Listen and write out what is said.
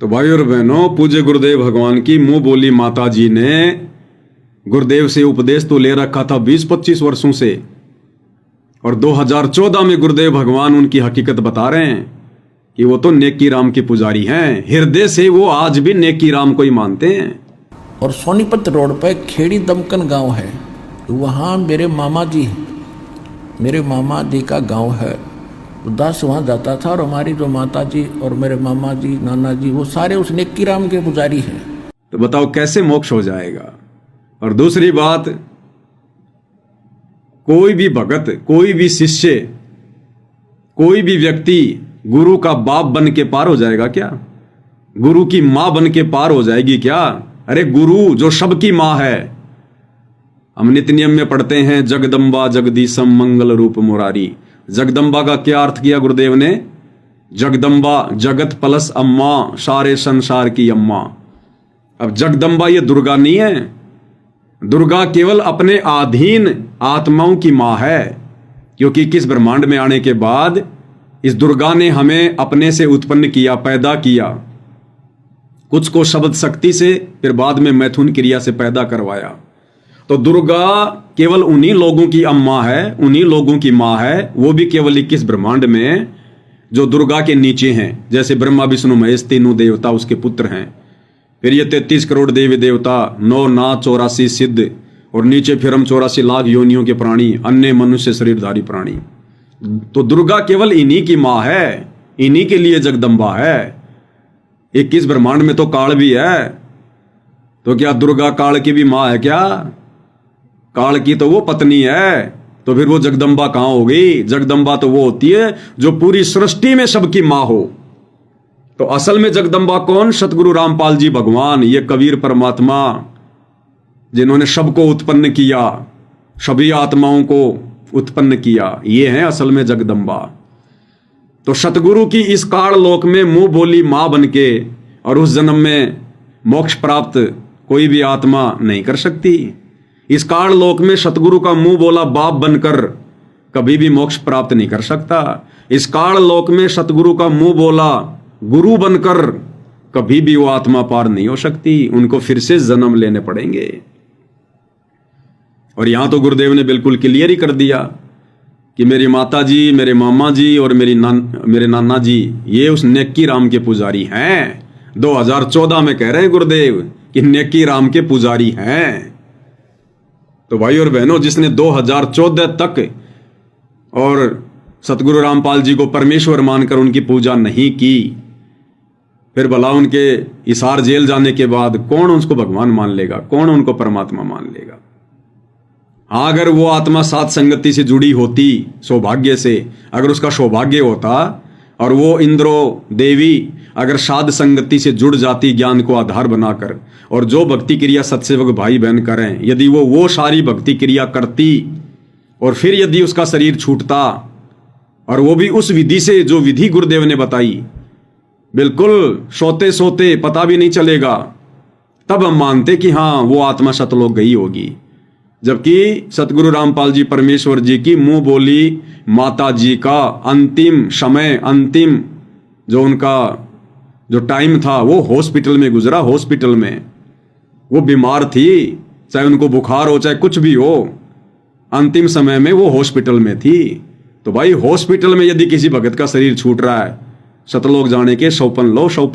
तो भाई और बहनों, पूज्य गुरुदेव भगवान की मुंह बोली माता जी ने गुरुदेव से उपदेश तो ले रखा था 20-25 वर्षों से, और 2014 में गुरुदेव भगवान उनकी हकीकत बता रहे हैं कि वो तो नेकी राम के पुजारी हैं। हृदय से वो आज भी नेकी राम को ही मानते हैं। और सोनीपत रोड पर खेड़ी दमकन गांव है, वहाँ मेरे मामा जी का गांव है। उदास वहाँ जाता था, और हमारी जो माता जी और मेरे मामा जी, नाना जी, वो सारे उस नेकी राम के पुजारी हैं। तो बताओ कैसे मोक्ष हो जाएगा। और दूसरी बात, कोई भी भगत, कोई भी शिष्य, कोई भी व्यक्ति गुरु का बाप बन के पार हो जाएगा क्या? गुरु की मां बन के पार हो जाएगी क्या? अरे गुरु जो सबकी मां है। हम नित्य नियम में पढ़ते हैं जगदम्बा जगदीशम मंगल रूप मुरारी। जगदम्बा का क्या अर्थ किया गुरुदेव ने? जगदम्बा जगत प्लस अम्मा, सारे संसार की अम्मा। अब जगदम्बा ये दुर्गा नहीं है। दुर्गा केवल अपने अधीन आत्माओं की मां है, क्योंकि किस ब्रह्मांड में आने के बाद इस दुर्गा ने हमें अपने से उत्पन्न किया, पैदा किया। कुछ को शब्द शक्ति से, फिर बाद में मैथुन क्रिया से पैदा करवाया। तो दुर्गा केवल उन्हीं लोगों की अम्मा है, उन्हीं लोगों की मां है, वो भी केवल 21 ब्रह्मांड में जो दुर्गा के नीचे हैं। जैसे ब्रह्मा विष्णु महेश तीनों देवता उसके पुत्र हैं। फिर ये 33 करोड़ देवी देवता, 9 नाथ 84 सिद्ध, और नीचे फिर हम 84 लाख योनियों के प्राणी, अन्य मनुष्य शरीरधारी प्राणी। तो दुर्गा केवल इन्हीं की मां है, इन्हीं के लिए जगदम्बा है। 21 ब्रह्मांड में तो काल भी है, तो क्या दुर्गा काल की भी मां है क्या? काल की तो वो पत्नी है, तो फिर वो जगदम्बा कहां होगी? जगदम्बा तो वो होती है जो पूरी सृष्टि में सबकी मां हो। तो असल में जगदम्बा कौन? सतगुरु रामपाल जी भगवान, ये कबीर परमात्मा, जिन्होंने सबको उत्पन्न किया, सभी आत्माओं को उत्पन्न किया, ये है असल में जगदम्बा। तो सतगुरु की इस काल लोक में मुंह बोली मां बनके और उस जन्म में मोक्ष प्राप्त कोई भी आत्मा नहीं कर सकती। इस काल लोक में सतगुरु का मुंह बोला बाप बनकर कभी भी मोक्ष प्राप्त नहीं कर सकता। इस काल लोक में सतगुरु का मुंह बोला गुरु बनकर कभी भी वो आत्मा पार नहीं हो सकती, उनको फिर से जन्म लेने पड़ेंगे। और यहां तो गुरुदेव ने बिल्कुल क्लियर ही कर दिया कि मेरी माता जी, मेरे मामा जी और मेरे नाना जी ये उस नेकी राम के पुजारी हैं। 2014 में कह रहे हैं गुरुदेव कि नेकी राम के पुजारी हैं। तो भाई और बहनों, जिसने 2014 तक और सतगुरु रामपाल जी को परमेश्वर मानकर उनकी पूजा नहीं की, फिर भला उनके हिसार जेल जाने के बाद कौन उसको भगवान मान लेगा? कौन उनको परमात्मा मान लेगा? हाँ, अगर वो आत्मा सात संगति से जुड़ी होती, सौभाग्य से, अगर उसका सौभाग्य होता और वो इंद्रो देवी अगर साध संगति से जुड़ जाती ज्ञान को आधार बनाकर, और जो भक्ति क्रिया सत्सेवक भाई बहन करें, यदि वो सारी भक्ति क्रिया करती और फिर यदि उसका शरीर छूटता, और वो भी उस विधि से जो विधि गुरुदेव ने बताई, बिल्कुल सोते सोते पता भी नहीं चलेगा, तब हम मानते कि हाँ वो आत्मा सतलोक गई होगी। जबकि सतगुरु रामपाल जी परमेश्वर जी की मुंह बोली माता जी का अंतिम समय, अंतिम जो उनका जो टाइम था वो हॉस्पिटल में गुजरा। हॉस्पिटल में वो बीमार थी, चाहे उनको बुखार हो चाहे कुछ भी हो, अंतिम समय में वो हॉस्पिटल में थी। तो भाई हॉस्पिटल में यदि किसी भगत का शरीर छूट रहा है, सतलोक जाने के 100 लो 100